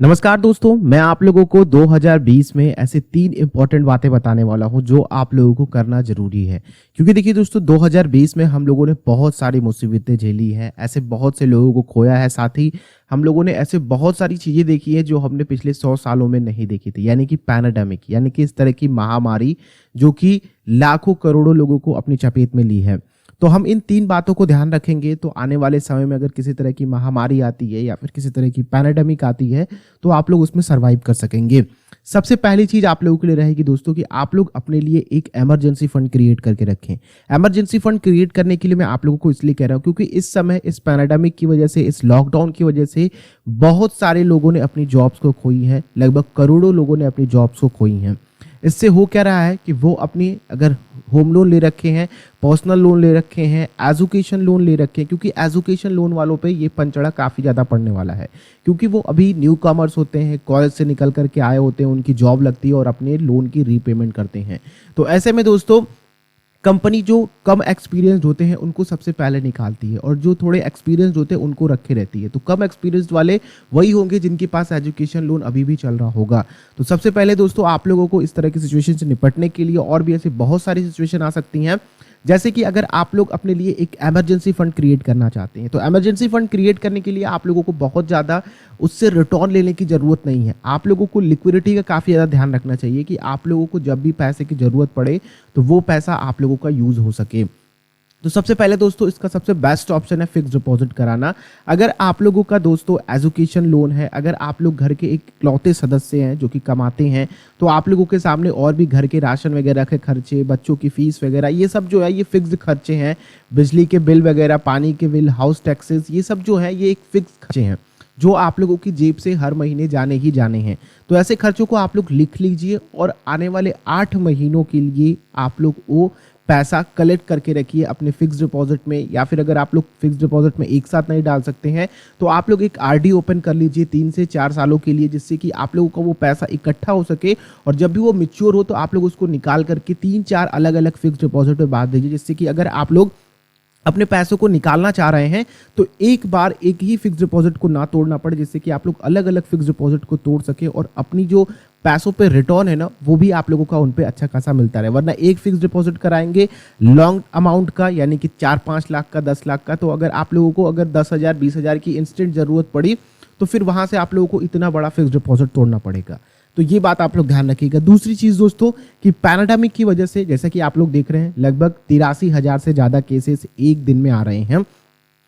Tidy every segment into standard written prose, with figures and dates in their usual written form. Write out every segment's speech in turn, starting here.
नमस्कार दोस्तों, मैं आप लोगों को 2020 में ऐसे 3 इम्पोर्टेंट बातें बताने वाला हूं जो आप लोगों को करना ज़रूरी है। क्योंकि देखिए दोस्तों, 2020 में हम लोगों ने बहुत सारी मुसीबतें झेली हैं, ऐसे बहुत से लोगों को खोया है, साथ ही हम लोगों ने ऐसे बहुत सारी चीज़ें देखी हैं जो हमने पिछले 100 सालों में नहीं देखी थी। यानी कि पैंडेमिक, यानी कि इस तरह की महामारी जो कि लाखों करोड़ों लोगों को अपनी चपेट में ली है। तो हम इन 3 बातों को ध्यान रखेंगे तो आने वाले समय में अगर किसी तरह की महामारी आती है या फिर किसी तरह की पैंडेमिक आती है तो आप लोग उसमें सर्वाइव कर सकेंगे। सबसे पहली चीज आप लोगों के लिए रहेगी दोस्तों कि आप लोग अपने लिए एक इमरजेंसी फंड क्रिएट करके रखें। इमरजेंसी फंड क्रिएट करने के लिए मैं आप लोगों को इसलिए कह रहा हूं क्योंकि इस समय इस पैंडेमिक की वजह से, इस लॉकडाउन की वजह से बहुत सारे लोगों ने अपनी जॉब्स को खोई हैं। लगभग करोड़ों लोगों ने अपनी जॉब्स को खोई हैं। इससे हो क्या रहा है कि वो अपनी अगर होम लोन ले रखे हैं, पर्सनल लोन ले रखे हैं, एजुकेशन लोन ले रखे हैं, क्योंकि एजुकेशन लोन वालों पे ये पंचड़ा काफ़ी ज़्यादा पड़ने वाला है। क्योंकि वो अभी न्यू कॉमर्स होते हैं, कॉलेज से निकल करके आए होते हैं, उनकी जॉब लगती है और अपने लोन की रीपेमेंट करते हैं। तो ऐसे में दोस्तों, कंपनी जो कम एक्सपीरियंस्ड होते हैं उनको सबसे पहले निकालती है और जो थोड़े एक्सपीरियंस्ड होते हैं उनको रखे रहती है। तो कम एक्सपीरियंस्ड वाले वही होंगे जिनके पास एजुकेशन लोन अभी भी चल रहा होगा। तो सबसे पहले दोस्तों, आप लोगों को इस तरह की सिचुएशन से निपटने के लिए, और भी ऐसी बहुत सारी सिचुएशन आ सकती हैं, जैसे कि अगर आप लोग अपने लिए एक इमरजेंसी फंड क्रिएट करना चाहते हैं तो इमरजेंसी फंड क्रिएट करने के लिए आप लोगों को बहुत ज़्यादा उससे रिटर्न लेने की ज़रूरत नहीं है। आप लोगों को लिक्विडिटी का काफ़ी ज़्यादा ध्यान रखना चाहिए कि आप लोगों को जब भी पैसे की ज़रूरत पड़े तो वो पैसा आप लोगों का यूज़ हो सके। तो सबसे पहले दोस्तों, इसका सबसे बेस्ट ऑप्शन है फिक्स डिपॉजिट कराना। अगर आप लोगों का दोस्तों एजुकेशन लोन है, अगर आप लोग घर के एक इकलौते सदस्य हैं जो कि कमाते हैं, तो आप लोगों के सामने और भी घर के राशन वगैरह के खर्चे, बच्चों की फीस वगैरह, ये सब जो है ये फिक्स्ड खर्चे हैं। बिजली के बिल वगैरह, पानी के बिल, हाउस टैक्सेस, ये सब जो है ये एक फिक्स खर्चे हैं जो आप लोगों की जेब से हर महीने जाने ही जाने हैं। तो ऐसे खर्चों को आप लोग लिख लीजिए और आने वाले 8 महीनों के लिए आप लोग वो पैसा कलेक्ट करके रखिए अपने फिक्स डिपॉजिट में। या फिर अगर आप लोग फिक्स डिपॉजिट में एक साथ नहीं डाल सकते हैं तो आप लोग एक आरडी ओपन कर लीजिए 3 से 4 सालों के लिए, जिससे कि आप लोगों का वो पैसा इकट्ठा हो सके और जब भी वो मैच्योर हो तो आप लोग उसको निकाल करके 3-4 अलग अलग फिक्स डिपॉजिट में बांट दीजिए, जिससे कि अगर आप लोग अपने पैसों को निकालना चाह रहे हैं तो एक बार एक ही फिक्स डिपॉजिट को ना तोड़ना पड़े, जिससे कि आप लोग अलग अलग फिक्स डिपॉजिट को तोड़ सके और अपनी जो पैसों पे रिटर्न है ना, वो भी आप लोगों का उन पे अच्छा खासा मिलता रहे। वरना एक फिक्स डिपॉजिट कराएंगे लॉन्ग अमाउंट का, यानी कि 4-5 लाख का, 10 लाख का, तो अगर आप लोगों को अगर 10,000 20,000 की इंस्टेंट ज़रूरत पड़ी तो फिर वहाँ से आप लोगों को इतना बड़ा फिक्स डिपॉजिट तोड़ना पड़ेगा। तो ये बात आप लोग ध्यान रखिएगा। दूसरी चीज़ दोस्तों कि पैंडेमिक की वजह से, जैसा कि आप लोग देख रहे हैं, लगभग 83,000 से ज़्यादा केसेस एक दिन में आ रहे हैं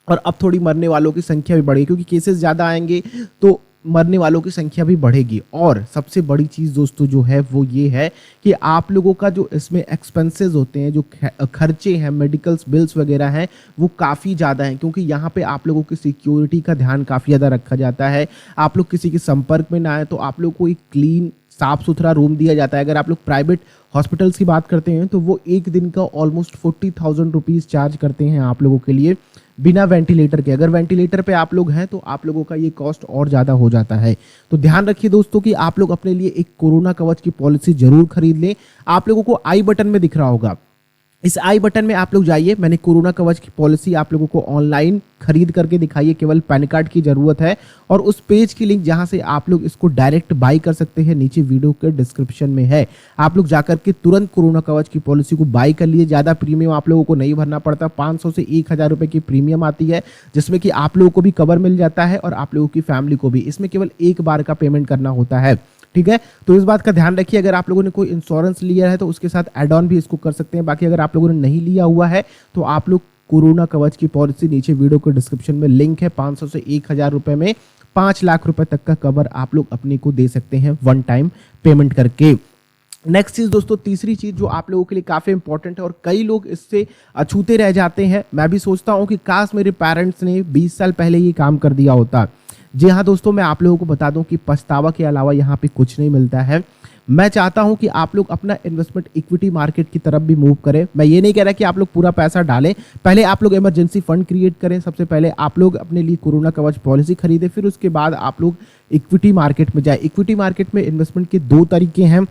और अब थोड़ी मरने वालों की संख्या भी बढ़ेगी, क्योंकि केसेस ज़्यादा आएंगे तो मरने वालों की संख्या भी बढ़ेगी। और सबसे बड़ी चीज़ दोस्तों जो है वो ये है कि आप लोगों का जो इसमें एक्सपेंसेस होते हैं, जो खर्चे हैं, मेडिकल्स बिल्स वगैरह हैं, वो काफ़ी ज़्यादा हैं, क्योंकि यहाँ पे आप लोगों की सिक्योरिटी का ध्यान काफ़ी ज़्यादा रखा जाता है। आप लोग किसी के संपर्क में ना आए तो आप लोग को एक क्लीन, साफ सुथरा रूम दिया जाता है। अगर आप लोग प्राइवेट हॉस्पिटल्स की बात करते हैं तो वो एक दिन का ऑलमोस्ट 40,000 रुपीज़ चार्ज करते हैं आप लोगों के लिए बिना वेंटिलेटर के। अगर वेंटिलेटर पे आप लोग हैं तो आप लोगों का ये कॉस्ट और ज़्यादा हो जाता है। तो ध्यान रखिए दोस्तों कि आप लोग अपने लिए एक कोरोना कवच की पॉलिसी जरूर खरीद लें। आप लोगों को आई बटन में दिख रहा होगा, इस आई बटन में आप लोग जाइए। मैंने कोरोना कवच की पॉलिसी आप लोगों को ऑनलाइन खरीद करके दिखाई, केवल पैन कार्ड की ज़रूरत है और उस पेज की लिंक जहां से आप लोग इसको डायरेक्ट बाई कर सकते हैं नीचे वीडियो के डिस्क्रिप्शन में है। आप लोग जाकर के तुरंत कोरोना कवच की पॉलिसी को बाई कर लिए। ज़्यादा प्रीमियम आप लोगों को नहीं भरना पड़ता, 500 से 1,000 रुपये की प्रीमियम आती है, जिसमें कि आप लोगों को भी कवर मिल जाता है और आप लोगों की फैमिली को भी। इसमें केवल एक बार का पेमेंट करना होता है, ठीक है। तो इस बात का ध्यान रखिए। अगर आप लोगों ने कोई इंश्योरेंस लिया है तो उसके साथ एड ऑन भी इसको कर सकते हैं। बाकी अगर आप लोगों ने नहीं लिया हुआ है तो आप लोग कोरोना कवच की पॉलिसी, नीचे वीडियो के डिस्क्रिप्शन में लिंक है, 500 से 1,000 रुपये में 5 लाख रुपए तक का कवर आप लोग अपने को दे सकते हैं वन टाइम पेमेंट करके। नेक्स्ट चीज़ दोस्तों, तीसरी चीज़ जो आप लोगों के लिए काफ़ी इंपॉर्टेंट है और कई लोग इससे अछूते रह जाते हैं। मैं भी सोचता हूँ कि काश मेरे पेरेंट्स ने 20 साल पहले ये काम कर दिया होता। जी हाँ दोस्तों, मैं आप लोगों को बता दूं कि पछतावा के अलावा यहाँ पे कुछ नहीं मिलता है। मैं चाहता हूं कि आप लोग अपना इन्वेस्टमेंट इक्विटी मार्केट की तरफ भी मूव करें। मैं ये नहीं कह रहा कि आप लोग पूरा पैसा डालें, पहले आप लोग इमरजेंसी फंड क्रिएट करें। सबसे पहले आप लोग अपने लिए कोरोना कवच पॉलिसी खरीदें, फिर उसके बाद आप लोग इक्विटी मार्केट में जाए। इक्विटी मार्केट में इन्वेस्टमेंट के 2 तरीके हैं।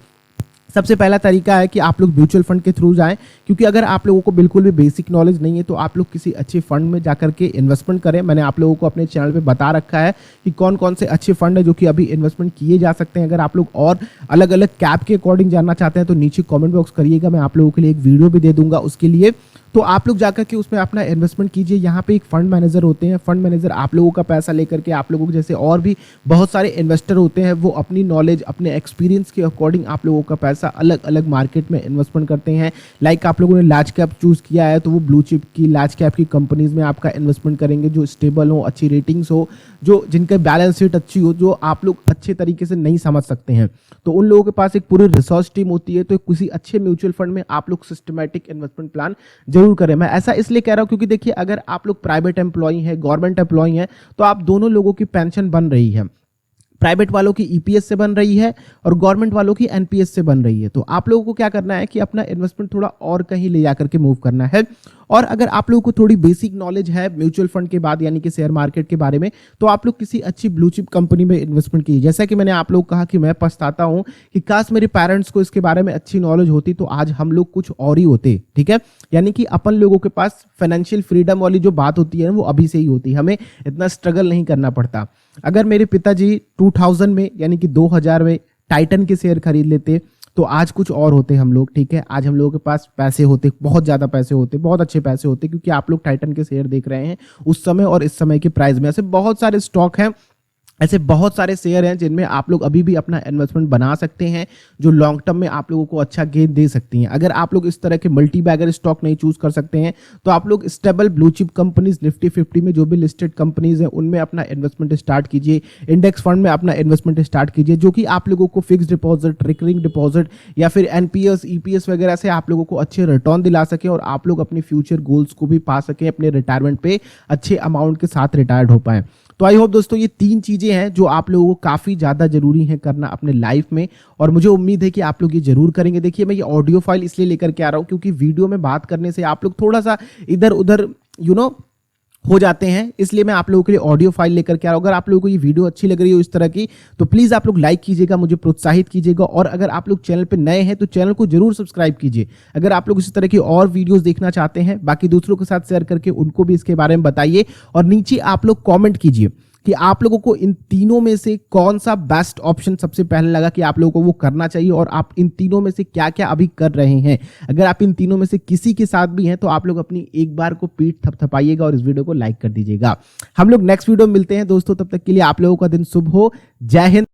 सबसे पहला तरीका है कि आप लोग म्यूचुअल फंड के थ्रू जाएं, क्योंकि अगर आप लोगों को बिल्कुल भी बेसिक नॉलेज नहीं है तो आप लोग किसी अच्छे फंड में जाकर के इन्वेस्टमेंट करें। मैंने आप लोगों को अपने चैनल पे बता रखा है कि कौन कौन से अच्छे फंड है जो कि अभी इन्वेस्टमेंट किए जा सकते हैं। अगर आप लोग और अलग अलग कैप के अकॉर्डिंग जानना चाहते हैं तो नीचे कॉमेंट बॉक्स करिएगा, मैं आप लोगों के लिए एक वीडियो भी दे दूंगा उसके लिए। तो आप लोग जाकर के उसमें अपना इन्वेस्टमेंट कीजिए। यहाँ पे एक फंड मैनेजर होते हैं, फंड मैनेजर आप लोगों का पैसा लेकर के आप लोगों के जैसे और भी बहुत सारे इन्वेस्टर होते हैं, वो अपनी नॉलेज अपने एक्सपीरियंस के अकॉर्डिंग आप लोगों का पैसा अलग अलग मार्केट में इन्वेस्टमेंट करते हैं। लाइक आप लोगों ने लार्ज कैप चूज़ किया है तो वो ब्लू चिप की लार्ज कैप की कंपनीज में आपका इन्वेस्टमेंट करेंगे जो स्टेबल हो, अच्छी रेटिंग्स हो, जो जिनका बैलेंस शीट अच्छी हो, जो आप लोग अच्छे तरीके से नहीं समझ सकते हैं। तो उन लोगों के पास एक पूरी रिसर्च टीम होती है। तो किसी अच्छे म्यूचुअल फंड में आप लोग सिस्टमैटिक इन्वेस्टमेंट प्लान जरूर करें। मैं ऐसा इसलिए कह रहा हूं क्योंकि देखिए, अगर आप लोग प्राइवेट एम्प्लॉई हैं, गवर्नमेंट एम्प्लॉई हैं, तो आप दोनों लोगों की पेंशन बन रही है। प्राइवेट वालों की ईपीएस से बन रही है और गवर्नमेंट वालों की एनपीएस से बन रही है। तो आप लोगों को क्या करना है कि अपना इन्वेस्टमेंट थोड़ा और कहीं ले जाकर के मूव करना है। और अगर आप लोगों को थोड़ी बेसिक नॉलेज है म्यूचुअल फंड के बाद यानी कि शेयर मार्केट के बारे में, तो आप लोग किसी अच्छी ब्लू चिप कंपनी में इन्वेस्टमेंट कीजिए। जैसा कि मैंने आप लोग कहा कि मैं पछताता हूं कि काश मेरे पेरेंट्स को इसके बारे में अच्छी नॉलेज होती तो आज हम लोग कुछ और ही होते। ठीक है, यानी कि अपन लोगों के पास फाइनेंशियल फ्रीडम वाली जो बात होती है वो अभी से ही होती, हमें इतना स्ट्रगल नहीं करना पड़ता। अगर मेरे पिताजी 2000 में यानी कि 2000 में टाइटन के शेयर खरीद लेते तो आज कुछ और होते हम लोग। ठीक है, आज हम लोगों के पास पैसे होते, बहुत ज़्यादा पैसे होते, बहुत अच्छे पैसे होते, क्योंकि आप लोग टाइटन के शेयर देख रहे हैं उस समय और इस समय के प्राइस में। ऐसे बहुत सारे स्टॉक हैं, ऐसे बहुत सारे शेयर हैं जिनमें आप लोग अभी भी अपना इन्वेस्टमेंट बना सकते हैं, जो लॉन्ग टर्म में आप लोगों को अच्छा गेन दे सकती हैं। अगर आप लोग इस तरह के मल्टी बैगर स्टॉक नहीं चूज कर सकते हैं तो आप लोग stable blue chip companies, Nifty 50 में जो भी लिस्टेड कंपनीज हैं उनमें अपना इन्वेस्टमेंट स्टार्ट कीजिए। इंडेक्स फंड में अपना इन्वेस्टमेंट स्टार्ट कीजिए, जो कि आप लोगों को फिक्स डिपॉजिट, रिकरिंग डिपॉजिट या फिर एनपीएस, ईपीएस वगैरह से आप लोगों को अच्छे रिटर्न दिला सके और आप लोग अपने फ्यूचर गोल्स को भी पा सके, अपने रिटायरमेंट पे अच्छे अमाउंट के साथ रिटायर्ड हो पाए। तो आई होप दोस्तों ये 3 चीजें हैं जो आप लोगों को काफी ज्यादा जरूरी है करना अपने लाइफ में, और मुझे उम्मीद है कि आप लोग ये जरूर करेंगे। देखिए, मैं ये ऑडियो फाइल इसलिए लेकर के आ रहा हूं क्योंकि वीडियो में बात करने से आप लोग थोड़ा सा इधर उधर हो जाते हैं, इसलिए मैं आप लोगों के लिए ऑडियो फाइल लेकर के आ रहा हूं। अगर आप लोगों को ये वीडियो अच्छी लग रही हो इस तरह की तो प्लीज आप लोग लाइक कीजिएगा, मुझे प्रोत्साहित कीजिएगा। और अगर आप लोग चैनल पे नए हैं तो चैनल को जरूर सब्सक्राइब कीजिए। अगर आप लोग इस तरह की और वीडियोस देखना चाहते हैं, बाकी दूसरों के साथ शेयर करके उनको भी इसके बारे में बताइए। और नीचे आप लोग कॉमेंट कीजिए कि आप लोगों को इन तीनों में से कौन सा बेस्ट ऑप्शन सबसे पहले लगा कि आप लोगों को वो करना चाहिए, और आप इन तीनों में से क्या क्या अभी कर रहे हैं। अगर आप इन तीनों में से किसी के साथ भी हैं तो आप लोग अपनी एक बार को पीठ थपथपाइएगा और इस वीडियो को लाइक कर दीजिएगा। हम लोग नेक्स्ट वीडियो में मिलते हैं दोस्तों, तब तक के लिए आप लोगों का दिन शुभ हो। जय हिंद।